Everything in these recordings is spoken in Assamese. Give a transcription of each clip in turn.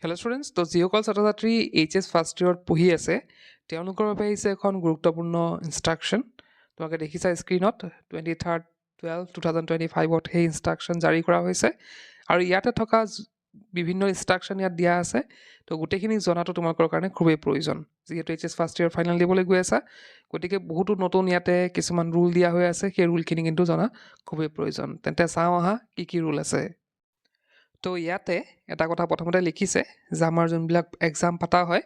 হেল্ল' ষ্টুডেণ্টছ, তো যিসকল ছাত্ৰ ছাত্ৰী HS ফাৰ্ষ্ট ইয়েৰত পঢ়ি আছে তেওঁলোকৰ বাবে আহিছে এখন গুৰুত্বপূৰ্ণ ইনষ্ট্ৰাকশ্যন। তোমালোকে দেখিছা স্ক্ৰীণত 23/12/2025 সেই ইনষ্ট্ৰাকশ্যন জাৰি কৰা হৈছে আৰু ইয়াতে থকা বিভিন্ন ইনষ্ট্ৰাকশ্যন ইয়াত দিয়া আছে। তো গোটেইখিনি জনাটো তোমালোকৰ কাৰণে খুবেই প্ৰয়োজন, যিহেতু HS ফাৰ্ষ্ট ইয়েৰ ফাইনেল দিবলৈ গৈ আছা। গতিকে বহুতো নতুন ইয়াতে কিছুমান ৰুল দিয়া হৈ আছে, সেই ৰুলখিনি কিন্তু জনা খুবেই প্ৰয়োজন। তেন্তে চাওঁ আহা কি কি ৰুল আছে। তো ইয়াতে এটা কথা প্ৰথমতে লিখিছে যে আমাৰ যোনবিলাক এক্সাম পতা হয়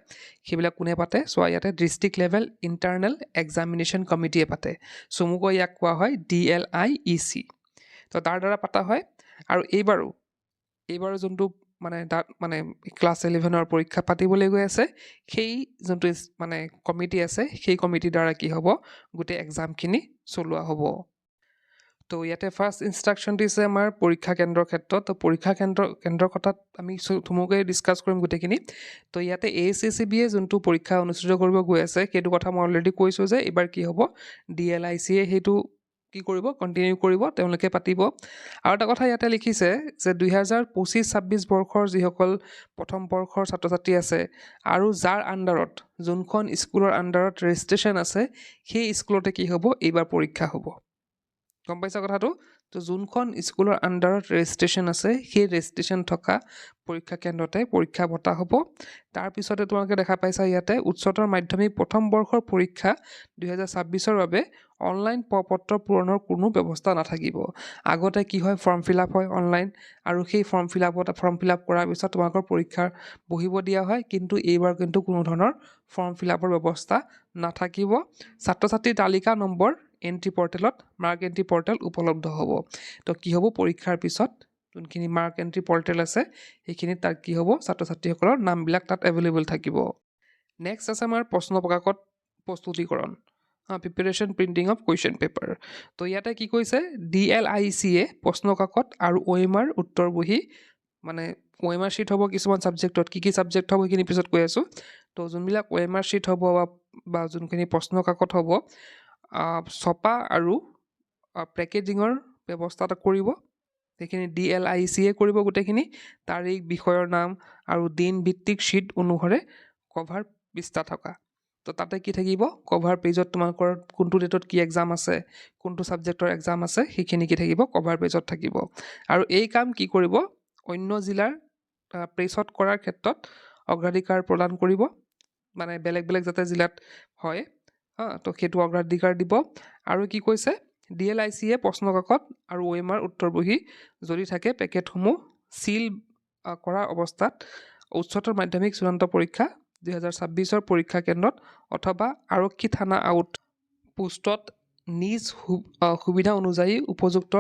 সেইবিলাক কোনে পাতে। চোৱা, ইয়াতে ডিষ্ট্ৰিক্ট লেভেল ইণ্টাৰনেল এক্সামিনেশ্যন কমিটিয়ে পাতে। চমুকৈ ইয়াক কোৱা হয় DLIEC। তো তাৰ দ্বাৰা পতা হয় আৰু এইবাৰো যোনটো মানে ক্লাছ 11ৰ পৰীক্ষা পাতিবলৈ গৈ আছে, সেই যোনটো কমিটি আছে সেই কমিটিৰ দ্বাৰা কি হ'ব, গোটেই এক্সামখিনি চলোৱা হ'ব। তো ইয়াতে ফাৰ্ষ্ট ইনষ্ট্ৰাকশ্যন দিছে আমাৰ পৰীক্ষা কেন্দ্ৰৰ ক্ষেত্ৰত। তো পৰীক্ষা কেন্দ্ৰৰ কথাত আমি থুমুকৈ ডিছকাছ কৰিম গোটেইখিনি। তো ইয়াতে ASCCBয়ে যোনটো পৰীক্ষা অনুষ্ঠিত কৰিব গৈ আছে সেইটো কথা মই অলৰেডি কৈছোঁ যে এইবাৰ কি হ'ব, DLICয়ে সেইটো কি কৰিব, কণ্টিনিউ কৰিব, তেওঁলোকে পাতিব। আৰু এটা কথা ইয়াতে লিখিছে যে 2025-26 বৰ্ষৰ যিসকল প্ৰথম বৰ্ষৰ ছাত্ৰ ছাত্ৰী আছে আৰু যাৰ আণ্ডাৰত যোনখন স্কুলৰ আণ্ডাৰত ৰেজিষ্ট্ৰেশ্যন আছে সেই স্কুলতে কি হ'ব, এইবাৰ পৰীক্ষা হ'ব। গম পাইছা কথাটো? তো যোনখন স্কুলৰ আণ্ডাৰত ৰেজিষ্ট্ৰেশ্যন আছে সেই ৰেজিষ্ট্ৰেশ্যন থকা পৰীক্ষা কেন্দ্ৰতে পৰীক্ষা পতা হ'ব। তাৰপিছতে তোমালোকে দেখা পাইছা ইয়াতে উচ্চতৰ মাধ্যমিক প্ৰথম বৰ্ষৰ পৰীক্ষা 2026ৰ বাবে অনলাইন প্ৰপত্ৰ পূৰণৰ কোনো ব্যৱস্থা নাথাকিব। আগতে কি হয়, ফৰ্ম ফিল আপ হয় অনলাইন, আৰু সেই ফৰ্ম ফিল আপ কৰাৰ পিছত তোমালোকৰ পৰীক্ষাৰ বহিব দিয়া হয়। কিন্তু এইবাৰ কিন্তু কোনো ধৰণৰ ফৰ্ম ফিল আপৰ ব্যৱস্থা নাথাকিব। ছাত্ৰ ছাত্ৰীৰ তালিকা নম্বৰ এণ্ট্ৰি পৰ্টেলত মাৰ্ক এণ্ট্ৰি পৰ্টেল উপলব্ধ হ'ব। তো কি হ'ব, পৰীক্ষাৰ পিছত যোনখিনি মাৰ্ক এণ্ট্ৰি পৰ্টেল আছে সেইখিনিত তাত কি হ'ব, ছাত্ৰ ছাত্ৰীসকলৰ নামবিলাক তাত এভেইলেবল থাকিব। নেক্সট আছে আমাৰ প্ৰশ্ন প্ৰকাশত প্ৰস্তুতিকৰণ, preparation printing of question paper. তো ইয়াতে কি কৈছে, DLICয়ে প্ৰশ্ন কাকত আৰু OMR উত্তৰ বহী, OMR শ্বীট হ'ব কিছুমান ছাবজেক্টত, কি ছাবজেক্ট হ'ব সেইখিনি পিছত কৈ আছোঁ। তো যোনবিলাক OMR শ্বীট হ'ব বা যোনখিনি প্ৰশ্ন কাকত হ'ব, ছপা আৰু পেকেজিঙৰ ব্যৱস্থা এটা কৰিব। সেইখিনি DLICয়ে কৰিব গোটেইখিনি। তাৰিখ, বিষয়ৰ নাম আৰু দিন ভিত্তিক শ্বীট অনুসাৰে কভাৰ পৃষ্ঠা থকা। তো তাতে কি থাকিব, কভাৰ পেজত তোমালোকৰ কোনটো ডেটত কি এক্সাম আছে, কোনটো ছাবজেক্টৰ এক্সাম আছে সেইখিনি কি থাকিব, কভাৰ পেজত থাকিব। আৰু এই কাম কি কৰিব, অন্য জিলাৰ প্ৰেছত কৰাৰ ক্ষেত্ৰত অগ্ৰাধিকাৰ প্ৰদান কৰিব। বেলেগ বেলেগ যাতে জিলাত হয়, তো সেইটো অগ্ৰাধিকাৰ দিব। আৰু কি কৈছে, DLICয়ে প্ৰশ্ন কাকত আৰু OMR উত্তৰ বহী যদি থাকে পেকেটসমূহ চিল কৰা অৱস্থাত উচ্চতৰ মাধ্যমিক চূড়ান্ত পৰীক্ষা 2026ৰ পৰীক্ষা কেন্দ্ৰত অথবা আৰক্ষী থানা আউট পোষ্টত নিজ সুবিধা অনুযায়ী উপযুক্ত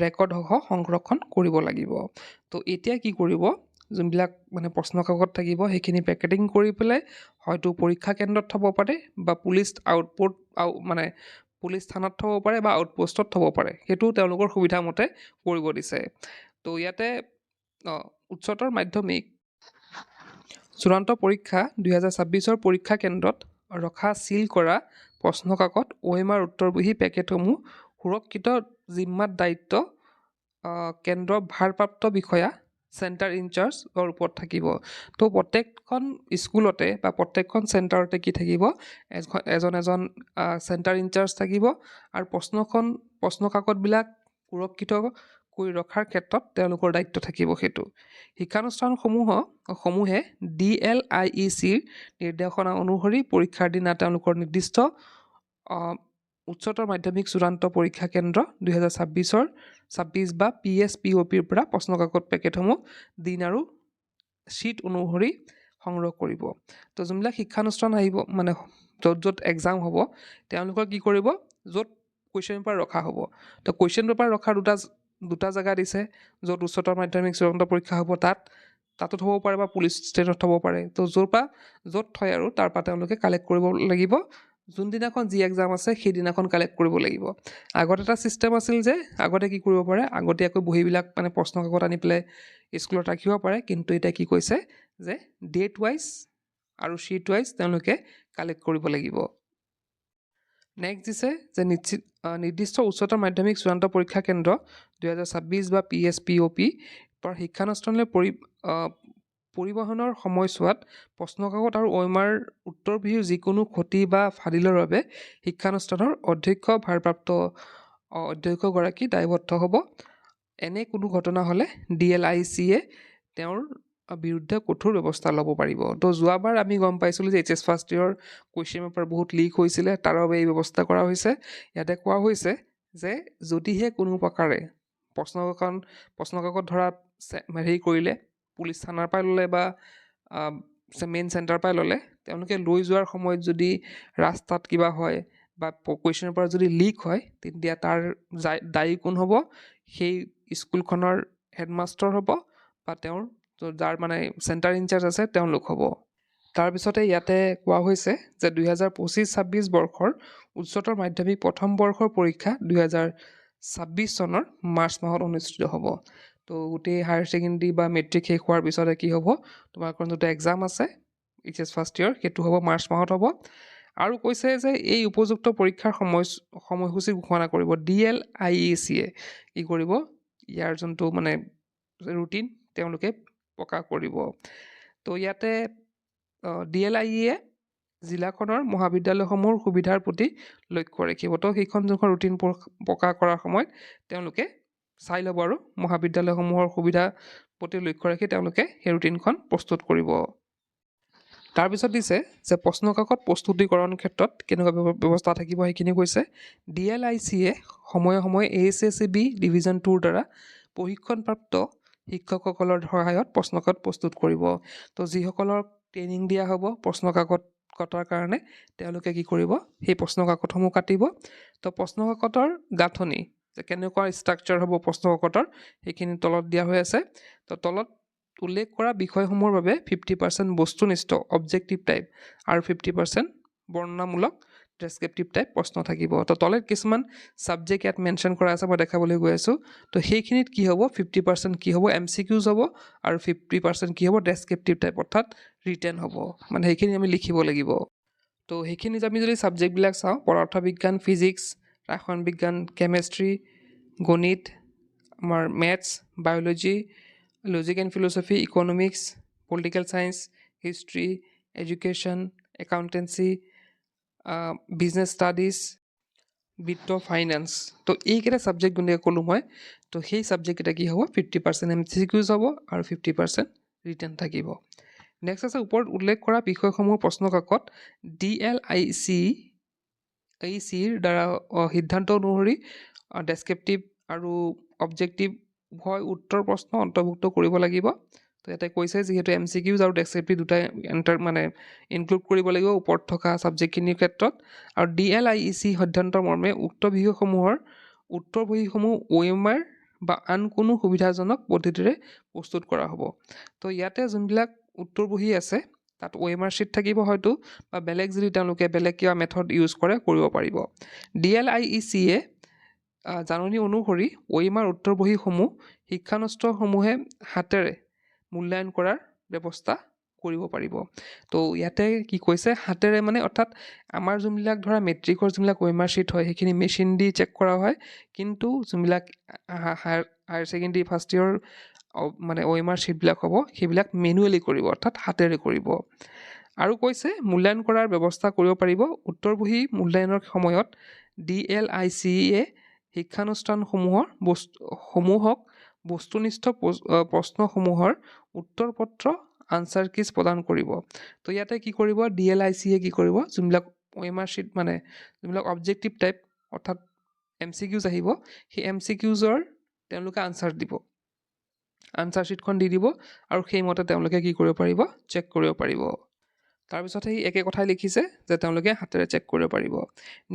ৰেকৰ্ডসহ সংৰক্ষণ কৰিব লাগিব। তো এতিয়া কি কৰিব, যোনবিলাক প্ৰশ্ন কাকত থাকিব সেইখিনি পেকেটিং কৰি পেলাই হয়তো পৰীক্ষা কেন্দ্ৰত থ'ব পাৰে বা পুলিচ থানাত থ'ব পাৰে বা আউটপোষ্টত থ'ব পাৰে, সেইটো তেওঁলোকৰ সুবিধা মতে কৰিব দিছে। তো ইয়াতে উচ্চতৰ মাধ্যমিক চূড়ান্ত পৰীক্ষা 2026ৰ পৰীক্ষা কেন্দ্ৰত ৰখা চিল কৰা প্ৰশ্ন কাকত OMR উত্তৰ বহী পেকেটসমূহ সুৰক্ষিত জিম্মাত দায়িত্ব কেন্দ্ৰৰ ভাৰপ্ৰাপ্ত বিষয়া চেণ্টাৰ ইনচাৰ্জৰ ওপৰত থাকিব। তো প্ৰত্যেকখন স্কুলতে বা প্ৰত্যেকখন চেণ্টাৰতে কি থাকিব, এজন চেণ্টাৰ ইনচাৰ্জ থাকিব আৰু প্ৰশ্ন কাকতবিলাক সুৰক্ষিত কৰি ৰখাৰ ক্ষেত্ৰত তেওঁলোকৰ দায়িত্ব থাকিব। সেইটো শিক্ষানুষ্ঠানসমূহে DLIECৰ নিৰ্দেশনা অনুসৰি পৰীক্ষাৰ দিনা তেওঁলোকৰ নিৰ্দিষ্ট উচ্চতৰ মাধ্যমিক চূড়ান্ত পৰীক্ষা কেন্দ্ৰ 2026 বা PSPOPৰ পৰা প্ৰশ্ন কাকত পেকেটসমূহ দিন আৰু শ্বীট অনুসৰি সংগ্ৰহ কৰিব। তো যোনবিলাক শিক্ষানুষ্ঠান আহিব, য'ত এক্সাম হ'ব, তেওঁলোকৰ কি কৰিব, য'ত কুৱেশ্যন পেপাৰ ৰখা হ'ব। তো কুৱেশ্যন পেপাৰ ৰখাৰ দুটা জেগা দিছে, য'ত উচ্চতৰ মাধ্যমিক চূড়ান্ত পৰীক্ষা হ'ব তাতো থ'ব পাৰে বা পুলিচ ষ্টেচনত থ'ব পাৰে। তো য'ত থয় আৰু তাৰপৰা তেওঁলোকে কালেক্ট কৰিব লাগিব। যোনদিনাখন যি এক্সাম আছে সেইদিনাখন কালেক্ট কৰিব লাগিব। আগত এটা ছিষ্টেম আছিল যে আগতে কি কৰিব পাৰে, আগতীয়াকৈ বহীবিলাক প্ৰশ্ন কাকত আনি পেলাই স্কুলত ৰাখিব পাৰে। কিন্তু এতিয়া কি কৈছে যে ডেট ৱাইজ আৰু শ্বীট ৱাইজ তেওঁলোকে কালেক্ট কৰিব লাগিব। নেক্সট দিছে যে নিৰ্দিষ্ট উচ্চতৰ মাধ্যমিক চূড়ান্ত পৰীক্ষা কেন্দ্ৰ 2026 বা PSPOP শিক্ষানুষ্ঠানলৈ পৰিবহণৰ সময়ছোৱাত প্ৰশ্নকাকত আৰু OMR উত্তৰ বিহুৰ যিকোনো ক্ষতি বা ফাদিলৰ বাবে শিক্ষানুষ্ঠানৰ অধ্যক্ষ ভাৰপ্ৰাপ্ত অধ্যক্ষগৰাকী দায়বদ্ধ হ'ব। এনে কোনো ঘটনা হ'লে DLICয়ে তেওঁৰ বিৰুদ্ধে কঠোৰ ব্যৱস্থা ল'ব পাৰিব। তো যোৱাবাৰ আমি গম পাইছিলোঁ যে HS ফাৰ্ষ্ট ইয়েৰৰ কুৱেশ্যন পেপাৰ বহুত লিক হৈছিলে, তাৰ বাবে এই ব্যৱস্থা কৰা হৈছে। ইয়াতে কোৱা হৈছে যে যদিহে কোনো প্ৰকাৰে প্ৰশ্নকাকত ধৰা হেৰি কৰিলে, পুলিচ থানাৰ পৰাই ল'লে বা মেইন চেণ্টাৰ পৰাই ল'লে, তেওঁলোকে লৈ যোৱাৰ সময়ত যদি ৰাস্তাত কিবা হয় বা কুৱেশ্যন পেপাৰ যদি লিক হয়, তেতিয়া তাৰ দায়ী কোন হ'ব? সেই স্কুলখনৰ হেডমাষ্টাৰ হ'ব বা তেওঁৰ যাৰ মানে চেণ্টাৰ ইনচাৰ্জ আছে তেওঁলোক হ'ব। তাৰপিছতে ইয়াতে কোৱা হৈছে যে 2025-26 বৰ্ষৰ উচ্চতৰ মাধ্যমিক প্ৰথম বৰ্ষৰ পৰীক্ষা 2026 চনৰ মাৰ্চ মাহত অনুষ্ঠিত হ'ব। তো গোটেই হায়াৰ ছেকেণ্ডেৰী বা মেট্ৰিক শেষ হোৱাৰ পিছতে কি হ'ব, তোমালোকৰ যোনটো এক্সাম আছে HS ফাৰ্ষ্ট ইয়েৰ, সেইটো হ'ব মাৰ্চ মাহত হ'ব। আৰু কৈছে যে এই উপযুক্ত পৰীক্ষাৰ সময়সূচী ঘোষণা কৰিব DLIECয়ে। কি কৰিব? ইয়াৰ যোনটো মানে ৰুটিন তেওঁলোকে প্ৰকাশ কৰিব। তো ইয়াতে DLIEয়ে জিলাখনৰ মহাবিদ্যালয়সমূহৰ সুবিধাৰ প্ৰতি লক্ষ্য ৰাখিব। তো সেইখন যোনখন ৰুটিন প্ৰকাশ কৰাৰ সময়ত তেওঁলোকে চাই ল'ব আৰু মহাবিদ্যালয়সমূহৰ সুবিধাৰ প্ৰতি লক্ষ্য ৰাখি তেওঁলোকে সেই ৰুটিনখন প্ৰস্তুত কৰিব। তাৰপিছত দিছে যে প্ৰশ্নকাকত প্ৰস্তুতিকৰণ ক্ষেত্ৰত কেনেকুৱা ব্যৱস্থা থাকিব সেইখিনি কৈছে। DLICয়ে সময়ে সময়ে ASSCB ডিভিজন 2ৰ দ্বাৰা প্ৰশিক্ষণপ্ৰাপ্ত শিক্ষকসকলৰ সহায়ত প্ৰশ্নকাকত প্ৰস্তুত কৰিব। তো যিসকলক ট্ৰেইনিং দিয়া হ'ব প্ৰশ্নকাকত কটাৰ কাৰণে, তেওঁলোকে কি কৰিব? সেই প্ৰশ্নকাকতসমূহ কাটিব। তো প্ৰশ্নকাকতৰ গাঁথনি যে কেনেকুৱা ষ্ট্ৰাকচাৰ হ'ব প্ৰশ্নকাকতৰ, সেইখিনি তলত দিয়া হৈ আছে। তো তলত উল্লেখ কৰা বিষয়সমূহৰ বাবে 50% বস্তুনিষ্ঠ অবজেক্টিভ টাইপ আৰু 50% বৰ্ণনামূলক ডেছক্ৰিপটিভ টাইপ প্ৰশ্ন থাকিব। তো তলত কিছুমান ছাবজেক্ট ইয়াত মেনশ্যন কৰা আছে, মই দেখাবলৈ গৈ আছোঁ। তো সেইখিনিত কি হ'ব? 50% কি হ'ব? MCQs হ'ব আৰু 50% কি হ'ব? ডেছক্ৰিপটিভ টাইপ, অৰ্থাৎ ৰিটেন হ'ব। মানে সেইখিনি আমি লিখিব লাগিব। তো সেইখিনি আমি যদি ছাবজেক্টবিলাক চাওঁ, পদাৰ্থ বিজ্ঞান, ফিজিক্স, ৰসায়ন বিজ্ঞান, কেমেষ্ট্ৰি, গণিত, আমাৰ maths, biology, logic and philosophy, economics, political science, history, education, accountancy, business studies, বিত্ত, ফাইনেন্স। তো এইকেইটা ছাবজেক্ট যোনকেইটা ক'লোঁ মই, তো সেই ছাবজেক্টকেইটা কি হ'ব? 50% MCQs হ'ব আৰু 50% ৰিটেন থাকিব। নেক্সট আছে ওপৰত উল্লেখ কৰা বিষয়সমূহ প্ৰশ্নকাকত DLICৰ দ্বাৰা সিদ্ধান্ত অনুসৰি ডেছক্ৰিপটিভ আৰু অবজেক্টিভ উভয় উত্তৰ প্ৰশ্ন অন্তৰ্ভুক্ত কৰিব লাগিব। তো ইয়াতে কৈছে যিহেতু MCQs আৰু ডেছক্ৰিপটিভ দুটাই ইনক্লুড কৰিব লাগিব ওপৰত থকা ছাবজেক্টখিনিৰ ক্ষেত্ৰত। আৰু DLIEC সিদ্ধান্তৰ মৰ্মে উক্ত বিষয়সমূহৰ উত্তৰ বহীসমূহ OMR বা আন কোনো সুবিধাজনক পদ্ধতিৰে প্ৰস্তুত কৰা হ'ব। তো ইয়াতে যোনবিলাক উত্তৰ বহী আছে তাত OMR শ্বীট থাকিব হয়তো, বা বেলেগ যদি তেওঁলোকে বেলেগ কিবা মেথড ইউজ কৰে কৰিব পাৰিব। DLIECয়ে জাননী অনুসৰি OMR উত্তৰ বহীসমূহ শিক্ষানুষ্ঠানসমূহে হাতেৰে মূল্যায়ন কৰাৰ ব্যৱস্থা কৰিব পাৰিব। তো ইয়াতে কি কৈছে? হাতেৰে মানে অৰ্থাৎ আমাৰ যোনবিলাক ধৰা মেট্ৰিকৰ যোনবিলাক OMR শ্বীট হয় সেইখিনি মেচিন দি চেক কৰা হয়, কিন্তু যোনবিলাক হায়াৰ ছেকেণ্ডেৰী ফাৰ্ষ্ট ইয়েৰ মানে OMR শ্বীটবিলাক হ'ব সেইবিলাক মেনুৱেলি কৰিব, অৰ্থাৎ হাতেৰে কৰিব। আৰু কৈছে মূল্যায়ন কৰাৰ ব্যৱস্থা কৰিব পাৰিব। উত্তৰ বহী মূল্যায়নৰ সময়ত DLICয়ে শিক্ষানুষ্ঠানসমূহক বস্তুনিষ্ঠ প্ৰশ্নসমূহৰ উত্তৰ পত্ৰ আনচাৰ কিজ প্ৰদান কৰিব। তো ইয়াতে কি কৰিব? DLICয়ে কি কৰিব? যোনবিলাক OMR শ্বীট মানে যোনবিলাক অবজেক্টিভ টাইপ অৰ্থাৎ MCQs আহিব, সেই MCQsৰ তেওঁলোকে আনচাৰ দিব, আনচাৰ শ্বীটখন দি দিব আৰু সেইমতে তেওঁলোকে কি কৰিব পাৰিব? চেক কৰিব পাৰিব। তাৰপিছত সেই একে কথাই লিখিছে যে তেওঁলোকে হাতেৰে চেক কৰিব পাৰিব।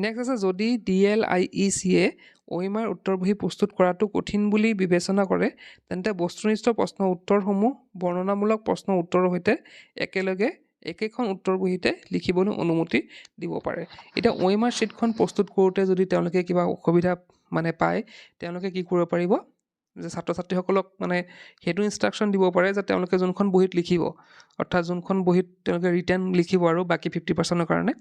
নেক্সট আছে যদি DLIECয়ে OMR উত্তৰ বহী প্ৰস্তুত কৰাটো কঠিন বুলি বিবেচনা কৰে, তেন্তে বস্তুনিষ্ঠ প্ৰশ্ন উত্তৰসমূহ বৰ্ণনামূলক প্ৰশ্ন উত্তৰৰ সৈতে একেলগে একেখন উত্তৰ বহীতে লিখিবলৈ অনুমতি দিব পাৰে। এতিয়া OMR শ্বীটখন প্ৰস্তুত কৰোঁতে যদি তেওঁলোকে কিবা অসুবিধা মানে পায়, তেওঁলোকে কি কৰিব পাৰিব? যে ছাত্ৰ ছাত্ৰীসকলক মানে সেইটো ইনষ্ট্ৰাকশ্যন দিব পাৰে যে তেওঁলোকে যোনখন বহীত লিখিব, অৰ্থাৎ যোনখন বহীত তেওঁলোকে ৰিটেন লিখিব আৰু বাকী 50%ৰ কাৰণে,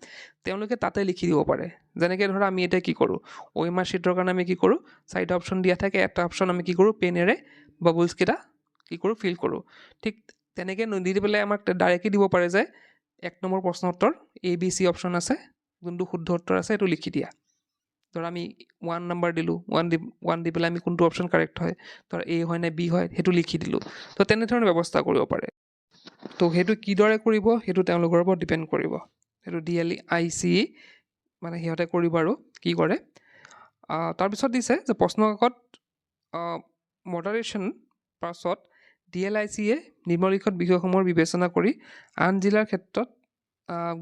তেওঁলোকে তাতে লিখি দিব পাৰে। যেনেকৈ ধৰা আমি এতিয়া কি কৰোঁ? OMR শ্বীটৰ কাৰণে আমি কি কৰোঁ? 4টা অপশ্যন দিয়া থাকে, এটা অপশ্যন আমি কি কৰোঁ? পেনেৰে বাবুলছকেইটা কি কৰোঁ? ফিল কৰোঁ। ঠিক তেনেকৈ নিদি পেলাই আমাক ডাইৰেক্টলি দিব পাৰে যে 1 নম্বৰ প্ৰশ্ন উত্তৰ ABC অপশ্যন আছে, যোনটো শুদ্ধ উত্তৰ আছে সেইটো লিখি দিয়া। ধৰ আমি 1 নম্বৰ দিলোঁ, 1 দি পেলাই আমি কোনটো অপশ্যন কাৰেক্ট হয়, ধৰ A হয় নে B হয় সেইটো লিখি দিলোঁ। তো তেনেধৰণৰ ব্যৱস্থা কৰিব পাৰে। তো সেইটো কিদৰে কৰিব সেইটো তেওঁলোকৰ ওপৰত ডিপেণ্ড কৰিব। সেইটো DLICE মানে সিহঁতে কৰিব আৰু কি কৰে। তাৰপিছত দিছে যে প্ৰশ্নকাকত মডাৰেশ্যন পাছত DLICয়ে নিম্নলিখিত বিষয়সমূহৰ বিবেচনা কৰি আন জিলাৰ ক্ষেত্ৰত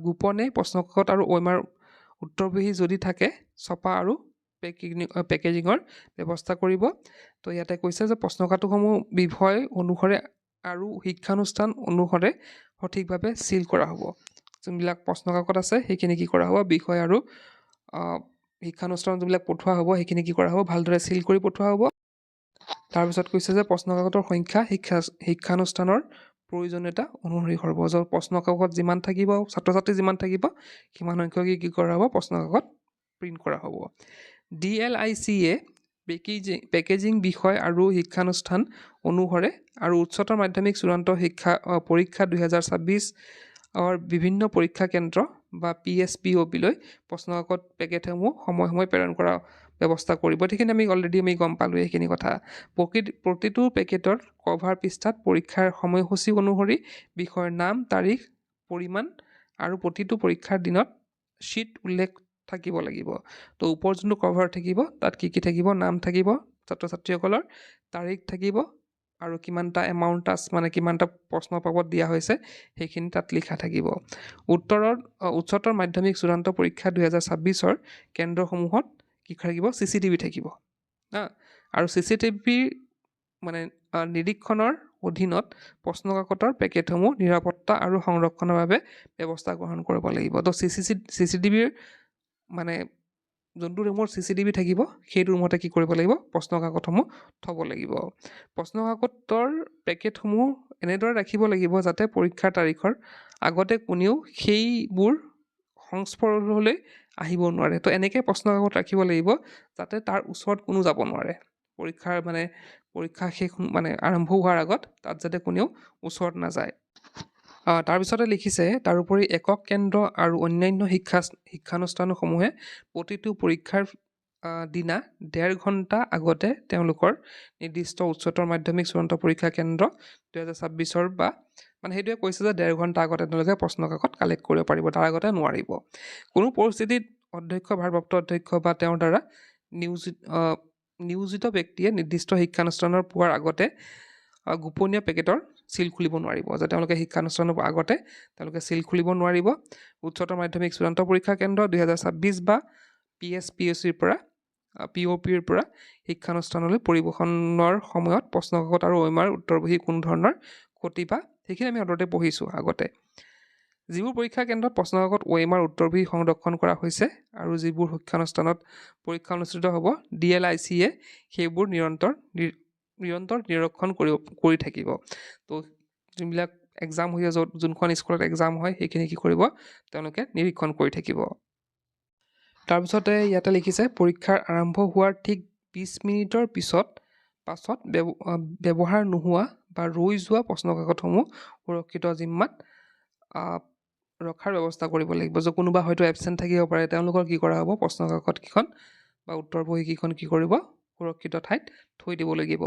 গোপনে প্ৰশ্নকাকত আৰু OMR উত্তৰবহী যদি থাকে ছপা আৰু পেকেজিঙৰ ব্যৱস্থা কৰিব। তো ইয়াতে কৈছে যে প্ৰশ্নকাকতসমূহ বিষয় অনুসাৰে আৰু শিক্ষানুষ্ঠান অনুসাৰে সঠিকভাৱে চিল কৰা হ'ব। যোনবিলাক প্ৰশ্নকাকত আছে সেইখিনি কি কৰা হ'ব, বিষয় আৰু শিক্ষানুষ্ঠানত যোনবিলাক পঠোৱা হ'ব সেইখিনি কি কৰা হ'ব, ভালদৰে চিল কৰি পঠোৱা হ'ব। তাৰপিছত কৈছে যে প্ৰশ্নকাকতৰ সংখ্যা শিক্ষানুষ্ঠানৰ প্ৰয়োজনীয়তা অনুসৰি হ'ব। য'ত প্ৰশ্নকাকত যিমান থাকিব, ছাত্ৰ ছাত্ৰী যিমান থাকিব সিমান সংখ্যকে কি কৰা হ'ব, প্ৰশ্নকাকত প্ৰিণ্ট কৰা হ'ব। DLICয়ে পেকেজিং বিষয় আৰু শিক্ষানুষ্ঠান অনুসাৰে আৰু উচ্চতৰ মাধ্যমিক চূড়ান্ত পৰীক্ষা 2026 বিভিন্ন পৰীক্ষা কেন্দ্ৰ বা PSPOP-লৈ প্ৰশ্নকাকত পেকেটসমূহ সময়ে সময়ে প্ৰেৰণ কৰা ব্যৱস্থা কৰিব। সেইখিনি আমি অলৰেডি গম পালোঁ এইখিনি কথা। প্ৰতিটো পেকেটৰ কভাৰ পৃষ্ঠাত পৰীক্ষাৰ সময়সূচী অনুসৰি বিষয়ৰ নাম, তাৰিখ, পৰিমাণ আৰু প্ৰতিটো পৰীক্ষাৰ দিনত শ্বীট উল্লেখ থাকিব লাগিব। তো ওপৰ যোনটো কভাৰ থাকিব তাত কি কি থাকিব, নাম থাকিব ছাত্ৰ ছাত্ৰীসকলৰ, তাৰিখ থাকিব আৰু কিমানটা এমাউণ্ট মানে কিমানটা প্ৰশ্ন পাবত দিয়া হৈছে সেইখিনি তাত লিখা থাকিব। উচ্চতৰ মাধ্যমিক চূড়ান্ত পৰীক্ষা 2026 কেন্দ্ৰসমূহত কি থাকিব, CCTV থাকিব। আৰু CCTV মানে নিৰীক্ষণৰ অধীনত প্ৰশ্নকাকতৰ পেকেটসমূহ নিৰাপত্তা আৰু সংৰক্ষণৰ বাবে ব্যৱস্থা গ্ৰহণ কৰিব লাগিব। তো CCTVৰ মানে যোনটো ৰুমত CCTV থাকিব সেইটো ৰুমতে কি কৰিব লাগিব, প্ৰশ্নকাকতসমূহ থ'ব লাগিব। প্ৰশ্নকাকতৰ পেকেটসমূহ এনেদৰে ৰাখিব লাগিব যাতে পৰীক্ষাৰ তাৰিখৰ আগতে কোনেও সেইবোৰ সংস্পৰ্শলৈ আহিব নোৱাৰে। তো এনেকৈ প্ৰশ্নকাকত ৰাখিব লাগিব যাতে তাৰ ওচৰত কোনো যাব নোৱাৰে। পৰীক্ষা শেষ আৰম্ভ হোৱাৰ আগত তাত যাতে কোনেও ওচৰত নাযায়। তাৰপিছতে লিখিছে তাৰোপৰি একক কেন্দ্ৰ আৰু অন্যান্য শিক্ষানুষ্ঠানসমূহে প্ৰতিটো পৰীক্ষাৰ দিনা 1.5 ঘণ্টা আগতে তেওঁলোকৰ নিৰ্দিষ্ট উচ্চতৰ মাধ্যমিক চূড়ান্ত পৰীক্ষা কেন্দ্ৰ 2026 বা সেইটোৱে কৈছে যে 1.5 ঘণ্টা আগতে তেওঁলোকে প্ৰশ্নকাকত কালেক্ট কৰিব পাৰিব, তাৰ আগতে নোৱাৰিব। কোনো পৰিস্থিতিত অধ্যক্ষ, ভাৰপ্ৰাপ্ত অধ্যক্ষ বা তেওঁৰ দ্বাৰা নিয়োজিত ব্যক্তিয়ে নিৰ্দিষ্ট শিক্ষানুষ্ঠানৰ পোৱাৰ আগতে গোপনীয় পেকেটৰ চিল খুলিব নোৱাৰিব। যে তেওঁলোকে শিক্ষানুষ্ঠানৰ আগতে তেওঁলোকে চিল খুলিব নোৱাৰিব। উচ্চতৰ মাধ্যমিক চূড়ান্ত পৰীক্ষা কেন্দ্ৰ 2026 বা POPৰ পৰা শিক্ষানুষ্ঠানলৈ পৰিৱেশনৰ সময়ত প্ৰশ্নকাকত আৰু OMR উত্তৰবহী কোনো ধৰণৰ ক্ষতি বা সেইখিনি আমি অলৰেডি পঢ়িছোঁ আগতে। যিবোৰ পৰীক্ষা কেন্দ্ৰত প্ৰশ্নকাকত OMR উত্তৰবহী সংৰক্ষণ কৰা হৈছে আৰু যিবোৰ শিক্ষানুষ্ঠানত পৰীক্ষা অনুষ্ঠিত হ'ব, DLICয়ে সেইবোৰ নিৰন্তৰ নিৰীক্ষণ কৰি থাকিব। তো যোনবিলাক এক্সাম হৈ আছে, যোনখন স্কুলত এক্সাম হয় সেইখিনি কি কৰিব, তেওঁলোকে নিৰীক্ষণ কৰি থাকিব। তাৰপিছতে ইয়াতে লিখিছে পৰীক্ষাৰ আৰম্ভ হোৱাৰ ঠিক 20 মিনিটৰ পাছত ব্যৱহাৰ নোহোৱা বা ৰৈ যোৱা প্ৰশ্নকাকতসমূহ সুৰক্ষিত জিম্মাত ৰখাৰ ব্যৱস্থা কৰিব লাগিব। যে কোনোবা হয়তো এবচেণ্ট থাকিব পাৰে, তেওঁলোকৰ কি কৰা হ'ব, প্ৰশ্নকাকতকেইখন বা উত্তৰবহীকেইখন কি কৰিব, সুৰক্ষিত ঠাইত থৈ দিব লাগিব।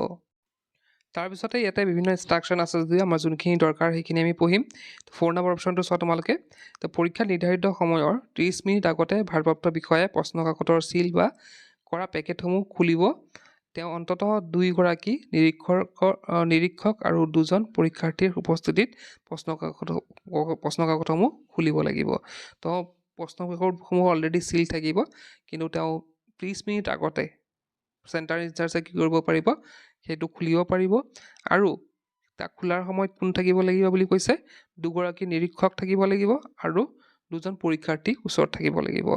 তাৰপিছতে ইয়াতে বিভিন্ন ইনষ্ট্ৰাকশ্যন আছে যদিও আমাৰ যোনখিনি দৰকাৰ সেইখিনি আমি পঢ়িম। 4 নম্বৰ অপশ্যনটো চোৱা তোমালোকে। তো পৰীক্ষা নিৰ্ধাৰিত সময়ৰ 30 মিনিট আগতে ভাৰপ্ৰাপ্ত বিষয়াই প্ৰশ্নকাকতৰ চিল বা কৰা পেকেটসমূহ খুলিব। তেওঁ অন্ততঃ 2 গৰাকী নিৰীক্ষক আৰু 2 জন পৰীক্ষাৰ্থীৰ উপস্থিতিত প্ৰশ্নকাকতসমূহ খুলিব লাগিব। তো প্ৰশ্নকাকতসমূহ অলৰেডি চিল থাকিব, কিন্তু তেওঁ 30 মিনিট আগতে চেণ্টাৰ ইনচাৰ্জে কি কৰিব পাৰিব, সেইটো খুলিব পাৰিব। আৰু তাক খোলাৰ সময়ত কোন থাকিব লাগিব বুলি কৈছে, 2 গৰাকী নিৰীক্ষক থাকিব লাগিব আৰু 2 জন পৰীক্ষাৰ্থী ওচৰত থাকিব লাগিব।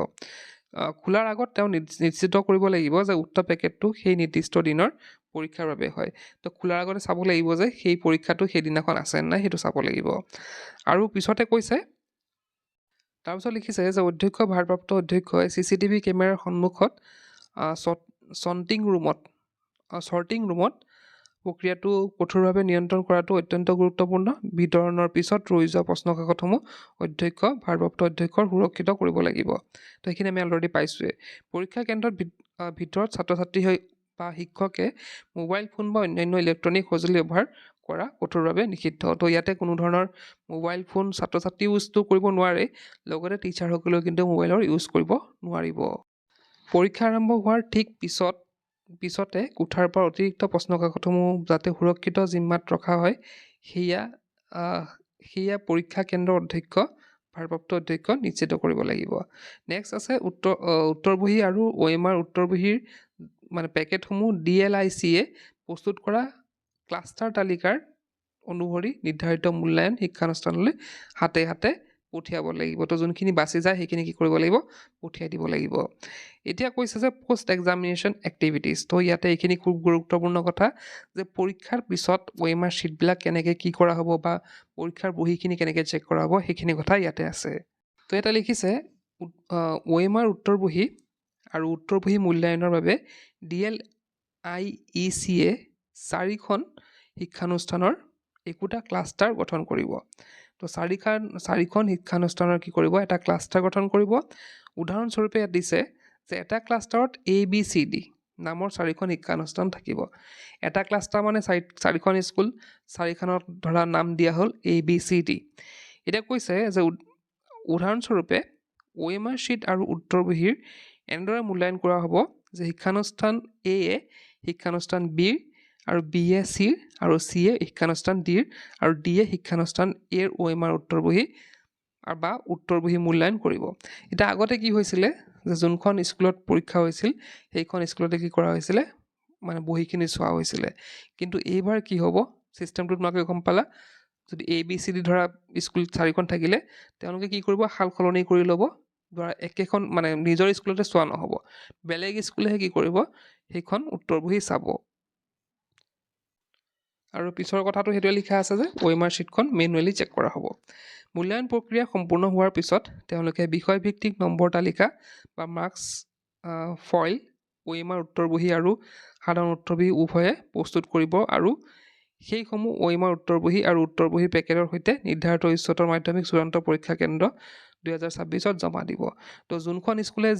খোলাৰ আগত তেওঁ নিশ্চিত কৰিব লাগিব যে উক্ত পেকেটটো সেই নিৰ্দিষ্ট দিনৰ পৰীক্ষাৰ বাবে হয়। তো খোলাৰ আগতে চাব লাগিব যে সেই পৰীক্ষাটো সেইদিনাখন আছে নাই সেইটো চাব লাগিব। আৰু পিছতে কৈছে, তাৰপিছত লিখিছে যে অধ্যক্ষ, ভাৰপ্ৰাপ্ত অধ্যক্ষই CCTV কেমেৰাৰ সন্মুখত চৰ্টিং ৰুমত প্ৰক্ৰিয়াটো কঠোৰভাৱে নিয়ন্ত্ৰণ কৰাটো অত্যন্ত গুৰুত্বপূৰ্ণ। বিতৰণৰ পিছত ৰৈ যোৱা প্ৰশ্নকাকতসমূহ অধ্যক্ষ ভাৰপ্ৰাপ্ত অধ্যক্ষৰ সুৰক্ষিত কৰিব লাগিব। তো এইখিনি আমি অলৰেডি পাইছোঁৱেই। পৰীক্ষা কেন্দ্ৰৰ ভিতৰত ছাত্ৰ ছাত্ৰী বা শিক্ষকে মোবাইল ফোন বা অন্যান্য ইলেক্ট্ৰনিক সঁজুলি ব্যৱহাৰ কৰা কঠোৰভাৱে নিষিদ্ধ। তো ইয়াতে কোনো ধৰণৰ মোবাইল ফোন ছাত্ৰ ছাত্ৰী ইউজটো কৰিব নোৱাৰে, লগতে টিচাৰসকলেও কিন্তু মোবাইলৰ ইউজ কৰিব নোৱাৰিব। পৰীক্ষা আৰম্ভ হোৱাৰ ঠিক পিছতে কোঠাৰ পৰা অতিৰিক্ত প্ৰশ্নকাকতসমূহ যাতে সুৰক্ষিত জিম্মাত ৰখা হয়, সেয়া পৰীক্ষা কেন্দ্ৰৰ অধ্যক্ষ ভাৰপ্ৰাপ্ত অধ্যক্ষ নিশ্চিত কৰিব লাগিব। নেক্সট আছে উত্তৰ বহী আৰু OMR উত্তৰ বহীৰ মানে পেকেটসমূহ DLICয়ে প্ৰস্তুত কৰা ক্লাষ্টাৰ তালিকাৰ অনুসৰি নিৰ্ধাৰিত মূল্যায়ন শিক্ষানুষ্ঠানলৈ হাতে হাতে পঠিয়াব লাগিব। তো যোনখিনি বাচি যায় সেইখিনি কি কৰিব লাগিব? পঠিয়াই দিব লাগিব। এতিয়া কৈছে যে পোষ্ট এক্সামিনেশ্যন এক্টিভিটিজ। তো ইয়াতে এইখিনি খুব গুৰুত্বপূৰ্ণ কথা যে পৰীক্ষাৰ পিছত OMR শ্বীটবিলাক কেনেকৈ কি কৰা হ'ব বা পৰীক্ষাৰ বহীখিনি কেনেকৈ চেক কৰা হ'ব সেইখিনি কথা ইয়াতে আছে। তো ইয়াতে লিখিছে OMR উত্তৰ বহী আৰু উত্তৰ বহী মূল্যায়নৰ বাবে DLIECয়ে 4খন শিক্ষানুষ্ঠানৰ একোটা ক্লাষ্টাৰ গঠন কৰিব। তো 4খন শিক্ষানুষ্ঠানৰ কি কৰিব? এটা ক্লাষ্টাৰ গঠন কৰিব। উদাহৰণস্বৰূপে ইয়াত দিছে যে এটা ক্লাষ্টাৰত ABCD নামৰ 4খন শিক্ষানুষ্ঠান থাকিব। এটা ক্লাষ্টাৰ মানে 4খন স্কুল, 4খনত ধৰা নাম দিয়া হ'ল ABCD। এতিয়া কৈছে যে উদাহৰণস্বৰূপে OMR শ্বীট আৰু উত্তৰ বহীৰ এনেদৰে মূল্যায়ন কৰা হ'ব যে শিক্ষানুষ্ঠান Aয়ে শিক্ষানুষ্ঠান Bৰ আৰু Bয়ে Cৰ আৰু Cয়ে শিক্ষানুষ্ঠান Dৰ আৰু Dয়ে শিক্ষানুষ্ঠান Aৰ OMR উত্তৰ বহী বা উত্তৰ বহী মূল্যায়ন কৰিব। এতিয়া আগতে কি হৈছিলে যে যোনখন স্কুলত পৰীক্ষা হৈছিল সেইখন স্কুলতে কি কৰা হৈছিলে? মানে বহীখিনি চোৱা হৈছিলে। কিন্তু এইবাৰ কি হ'ব? ছিষ্টেমটো তোমালোকে গম পালা। যদি ABCD ধৰা স্কুল 4খন থাকিলে তেওঁলোকে কি কৰিব? সাল সলনি কৰি ল'ব। ধৰা একেখন মানে নিজৰ স্কুলতে চোৱা নহ'ব, বেলেগ স্কুলেহে কি কৰিব? সেইখন উত্তৰ বহী চাব। আৰু পিছৰ কথাটো সেইটোৱে লিখা আছে যে OMR শ্বীটখন মেনুৱেলি চেক কৰা হ'ব। মূল্যায়ন প্ৰক্ৰিয়া সম্পূৰ্ণ হোৱাৰ পিছত তেওঁলোকে বিষয়ভিত্তিক নম্বৰ তালিকা বা মাৰ্কছ ফইল OMR উত্তৰ বহী আৰু সাধাৰণ উত্তৰ বহী উভয়ে প্ৰস্তুত কৰিব আৰু সেইসমূহ OMR উত্তৰ বহী আৰু উত্তৰ বহী পেকেটৰ সৈতে নিৰ্ধাৰিত উচ্চতৰ মাধ্যমিক চূড়ান্ত পৰীক্ষা কেন্দ্ৰ 2026ত জমা দিব। তো যোনখন স্কুলে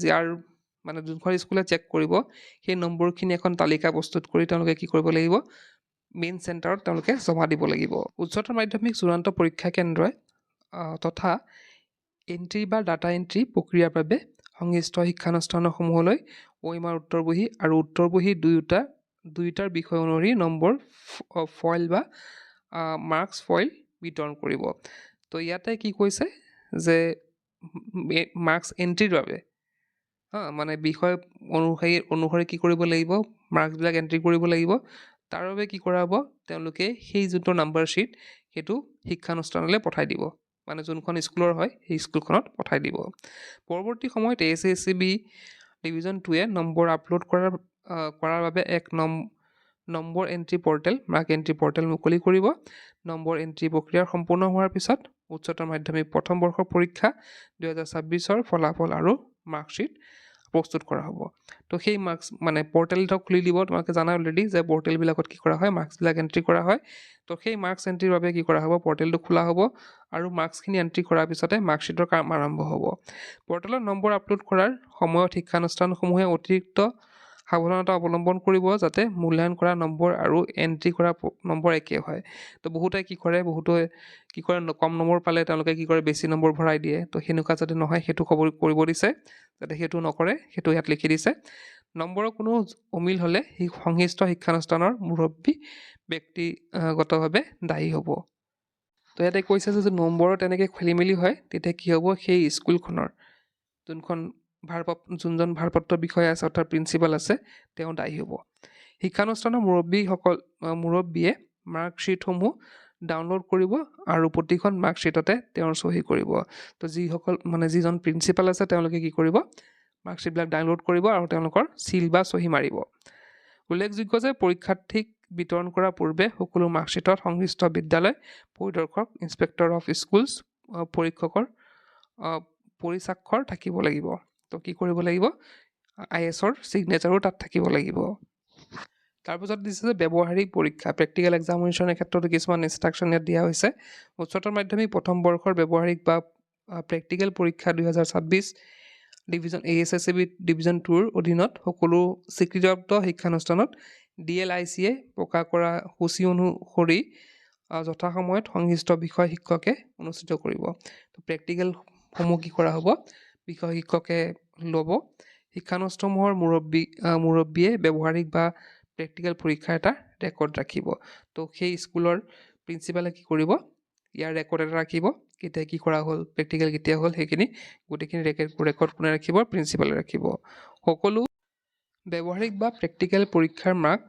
চেক কৰিব সেই নম্বৰখিনি এখন তালিকা প্ৰস্তুত কৰি তেওঁলোকে কি কৰিব লাগিব? মেইন চেণ্টাৰত তেওঁলোকে জমা দিব লাগিব। উচ্চতৰ মাধ্যমিক চূড়ান্ত পৰীক্ষা কেন্দ্ৰই তথা এণ্ট্ৰি বা ডাটা এণ্ট্ৰি প্ৰক্ৰিয়াৰ বাবে সংশ্লিষ্ট শিক্ষানুষ্ঠানসমূহলৈ OMR উত্তৰ বহী আৰু উত্তৰ বহী দুয়োটাৰ বিষয় অনুসৰি নম্বৰ ফইল বা মাৰ্কছ ফইল বিতৰণ কৰিব। তো ইয়াতে কি কৈছে যে মাৰ্কছ এণ্ট্ৰিৰ বাবে মানে বিষয় অনুসৰি কি কৰিব লাগিব? মাৰ্কছবিলাক এণ্ট্ৰি কৰিব লাগিব। তাৰ বাবে কি কৰা হ'ব? তেওঁলোকে সেই যোনটো নাম্বাৰ শ্বীট সেইটো শিক্ষানুষ্ঠানলৈ পঠাই দিব। মানে যোনখন স্কুলৰ হয় সেই স্কুলখনত পঠাই দিব। পৰৱৰ্তী সময়ত SSCB ডিভিজন 2য়ে নম্বৰ আপলোড কৰাৰ বাবে এক number entry portal mark entry portal মুকলি কৰিব। নম্বৰ এণ্ট্ৰি প্ৰক্ৰিয়া সম্পূৰ্ণ হোৱাৰ পিছত উচ্চতৰ মাধ্যমিক প্ৰথম বৰ্ষৰ পৰীক্ষা 2026ৰ ফলাফল আৰু মাৰ্কশ্বীট প্ৰস্তুত কৰা হ'ব। তো সেই মাৰ্কছ মানে পৰ্টেলটো খুলি দিব। তোমালোকে জানা অলৰেডি যে পৰ্টেলবিলাকত কি কৰা হয়? মাৰ্কছবিলাক এণ্ট্ৰি কৰা হয়। তো সেই মাৰ্কছ এণ্ট্ৰিৰ বাবে কি কৰা হ'ব? পৰ্টেলটো খোলা হ'ব আৰু মাৰ্কছখিনি এণ্ট্ৰি কৰাৰ পিছতে মাৰ্কশ্বীটৰ কাম আৰম্ভ হ'ব। পৰ্টেলত নম্বৰ আপলোড কৰাৰ সময়ত শিক্ষানুষ্ঠানসমূহে অতিৰিক্ত সাৱধানতা অৱলম্বন কৰিব যাতে মূল্যায়ন কৰা নম্বৰ আৰু এণ্ট্ৰি কৰা নম্বৰ একে হয়। তো বহুতে কি কৰে কম নম্বৰ পালে তেওঁলোকে কি কৰে? বেছি নম্বৰ ভৰাই দিয়ে। তো সেনেকুৱা যাতে নহয় সেইটো কৰিব দিছে, যাতে সেইটো নকৰে সেইটো ইয়াত লিখি দিছে। নম্বৰৰ কোনো অমিল হ'লে সেই সংশ্লিষ্ট শিক্ষানুষ্ঠানৰ মুৰব্বী ব্যক্তিগতভাৱে দায়ী হ'ব। তো ইয়াতে কৈছে যে নম্বৰৰ তেনেকৈ খেলি মেলি হয় তেতিয়া কি হ'ব? সেই স্কুলখনৰ যোনজন ভাৰপ্ৰাপ্ত বিষয়া আছে অৰ্থাৎ প্ৰিন্সিপাল আছে তেওঁ দায়ী হ'ব। শিক্ষানুষ্ঠানৰ মুৰব্বীয়ে মাৰ্কশ্বীটসমূহ ডাউনলোড কৰিব আৰু প্ৰতিখন মাৰ্কশ্বীটতে তেওঁৰ চহী কৰিব। তো যিজন প্ৰিন্সিপাল আছে তেওঁলোকে কি কৰিব? মাৰ্কশ্বীটবিলাক ডাউনলোড কৰিব আৰু তেওঁলোকৰ চিল বা চহী মাৰিব। উল্লেখযোগ্য যে পৰীক্ষাৰ্থীক বিতৰণ কৰাৰ পূৰ্বে সকলো মাৰ্কশ্বীটত সংশ্লিষ্ট বিদ্যালয় পৰিদৰ্শক ইনস্পেক্টৰ অফ স্কুলছ পৰীক্ষকৰ পৰিস্বাক্ষৰ থাকিব লাগিব। তো কি কৰিব লাগিব? ISৰ ছিগনেচাৰো তাত থাকিব লাগিব। তাৰপিছত দিছে যে ব্যৱহাৰিক পৰীক্ষা প্ৰেক্টিকেল এক্সামিনেশ্যনৰ ক্ষেত্ৰতো কিছুমান ইনষ্ট্ৰাকশ্যন ইয়াত দিয়া হৈছে উচ্চতৰ মাধ্যমিক প্ৰথম বৰ্ষৰ ব্যৱহাৰিক বা প্ৰেক্টিকেল পৰীক্ষা 2026 ডিভিজন ASSCB ডিভিজন 2ৰ অধীনত সকলো স্বীকৃতিপ্ৰাপ্ত শিক্ষানুষ্ঠানত DLICয়ে প্ৰকাশ কৰা সূচী অনুসৰি যথাসময়ত সংশ্লিষ্ট বিষয় শিক্ষকে অনুষ্ঠিত কৰিব তো প্ৰেক্টিকেলসমূহ কি কৰা হ'ব বিষয় শিক্ষকে ল'ব শিক্ষানুষ্ঠানসমূহৰ মুৰব্বীয়ে ব্যৱহাৰিক বা প্ৰেক্টিকেল পৰীক্ষা এটা ৰেকৰ্ড ৰাখিব তো সেই স্কুলৰ প্ৰিন্সিপালে কি কৰিব ইয়াৰ ৰেকৰ্ড এটা ৰাখিব কেতিয়া কি কৰা হ'ল প্ৰেক্টিকেল কেতিয়া হ'ল সেইখিনি গোটেইখিনি ৰেকৰ্ড কোনে ৰাখিব প্ৰিন্সিপালে ৰাখিব সকলো ব্যৱহাৰিক বা প্ৰেক্টিকেল পৰীক্ষাৰ মাৰ্ক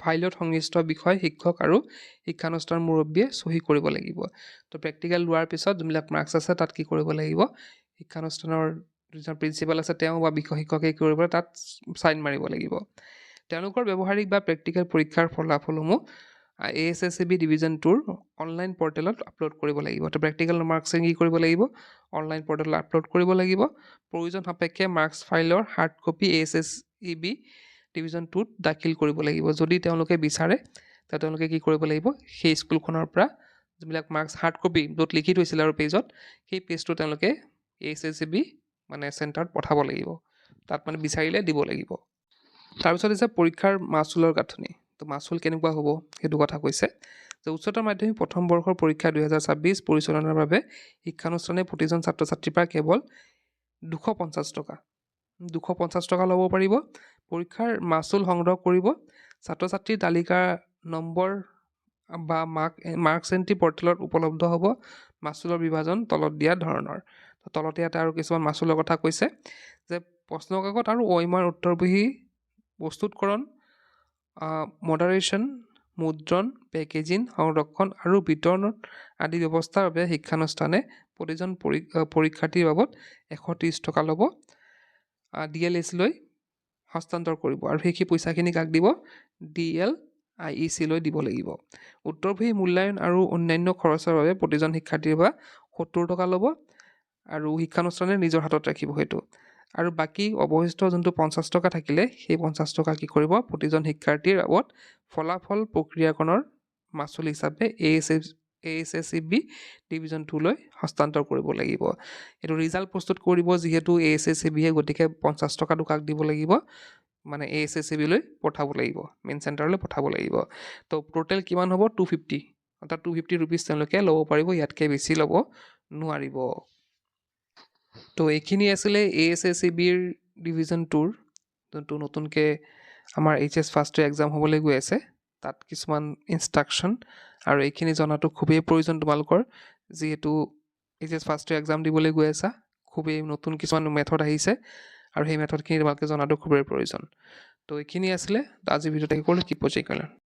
ফাইলত সংশ্লিষ্ট বিষয় শিক্ষক আৰু শিক্ষানুষ্ঠানৰ মুৰব্বীয়ে চহী কৰিব লাগিব তো প্ৰেক্টিকেল লোৱাৰ পিছত যোনবিলাক মাৰ্কছ আছে তাত কি কৰিব লাগিব শিক্ষানুষ্ঠানৰ যিজন প্ৰিন্সিপাল আছে তেওঁ বা বিষয় শিক্ষকে কি কৰিব তাত চাইন মাৰিব লাগিব তেওঁলোকৰ ব্যৱহাৰিক বা প্ৰেক্টিকেল পৰীক্ষাৰ ফলাফলসমূহ ASSCB ডিভিজন 2ৰ অনলাইন পৰ্টেলত আপলোড কৰিব লাগিব তো প্ৰেক্টিকেল মাৰ্কছ কি কৰিব লাগিব অনলাইন পৰ্টেলত আপলোড কৰিব লাগিব প্ৰয়োজন সাপেক্ষে মাৰ্কছ ফাইলৰ হাৰ্ড কপি ASSCB ডিভিজন 2ত দাখিল কৰিব লাগিব যদি তেওঁলোকে বিচাৰে তেতিয়া তেওঁলোকে কি কৰিব লাগিব সেই স্কুলখনৰ পৰা যিবিলাক মাৰ্কছ হাৰ্ড কপি য'ত লিখি থৈছিল আৰু পেজত সেই পেজটো তেওঁলোকে ASSCB মানে চেণ্টাৰত পঠাব লাগিব তাত মানে বিচাৰিলে দিব লাগিব তাৰপিছত হৈছে পৰীক্ষাৰ মাচুলৰ গাঁথনি তো মাচুল কেনেকুৱা হ'ব সেইটো কথা কৈছে যে উচ্চতৰ মাধ্যমিক প্ৰথম বৰ্ষৰ পৰীক্ষা 2026 পৰিচালনাৰ বাবে শিক্ষানুষ্ঠানে প্ৰতিজন ছাত্ৰ ছাত্ৰীৰ পৰা কেৱল 250 টকা ল'ব পাৰিব পৰীক্ষাৰ মাচুল সংগ্ৰহ কৰিব ছাত্ৰ ছাত্ৰীৰ তালিকাৰ নম্বৰ বা মাৰ্কছ এণ্ট্ৰি পৰ্টেলত উপলব্ধ হ'ব মাচুলৰ বিভাজন তলত দিয়া ধৰণৰ তলতে ইয়াতে আৰু কিছুমান মাচুলৰ কথা কৈছে যে প্ৰশ্ন কাকত আৰু OMR উত্তৰ বহী প্ৰস্তুতকৰণ মডাৰেশ্যন মুদ্ৰণ পেকেজিং সংৰক্ষণ আৰু বিতৰণ আদি ব্যৱস্থাৰ বাবে শিক্ষানুষ্ঠানে প্ৰতিজন পৰীক্ষাৰ্থীৰ বাবদ 130 টকা ল'ব DLIC লৈ হস্তান্তৰ কৰিব আৰু সেই পইচাখিনি কাক দিব DLIEC লৈ দিব লাগিব উত্তৰ বহী মূল্যায়ন আৰু অন্যান্য খৰচৰ বাবে প্ৰতিজন শিক্ষাৰ্থীৰ পৰা 70 টকা ল'ব আৰু শিক্ষানুষ্ঠানে নিজৰ হাতত ৰাখিব সেইটো আৰু বাকী অৱশিষ্ট যোনটো 50 টকা থাকিলে সেই 50 টকা কি কৰিব প্ৰতিজন শিক্ষাৰ্থীৰ বাবদ ফলাফল প্ৰক্ৰিয়াকৰণৰ মাচুল হিচাপে ASSCB ডিভিজন 2 লৈ হস্তান্তৰ কৰিব লাগিব এইটো ৰিজাল্ট প্ৰস্তুত কৰিব যিহেতু ASSCBয়ে গতিকে 50 টকাটো কাক দিব লাগিব মানে ASSCB লৈ পঠাব লাগিব মেইন চেণ্টাৰলৈ পঠাব লাগিব তো টোটেল কিমান হ'ব 250 অৰ্থাৎ 250 ৰুপিজ তেওঁলোকে ল'ব পাৰিব ইয়াতকৈ বেছি ল'ব নোৱাৰিব তো এইখিনি আছিলে ASSCBৰ ডিভিজন 2ৰ যোনটো নতুনকৈ আমাৰ HS ফাৰ্ষ্ট ইয়েৰ এক্সাম হ'বলৈ গৈ আছে তাত কিছুমান ইনষ্ট্ৰাকশ্যন আৰু এইখিনি জনাটো খুবেই প্ৰয়োজন তোমালোকৰ যিহেতু HS ফাৰ্ষ্ট ইয়েৰ এক্সাম দিবলৈ গৈ আছা খুবেই নতুন কিছুমান মেথড আহিছে আৰু সেই মেথডখিনি তোমালোকে জনাটো খুবেই প্ৰয়োজন তো এইখিনি আছিলে আজিৰ ভিডিঅ'ত আহি কৰিলোঁ কি পৰ্যায়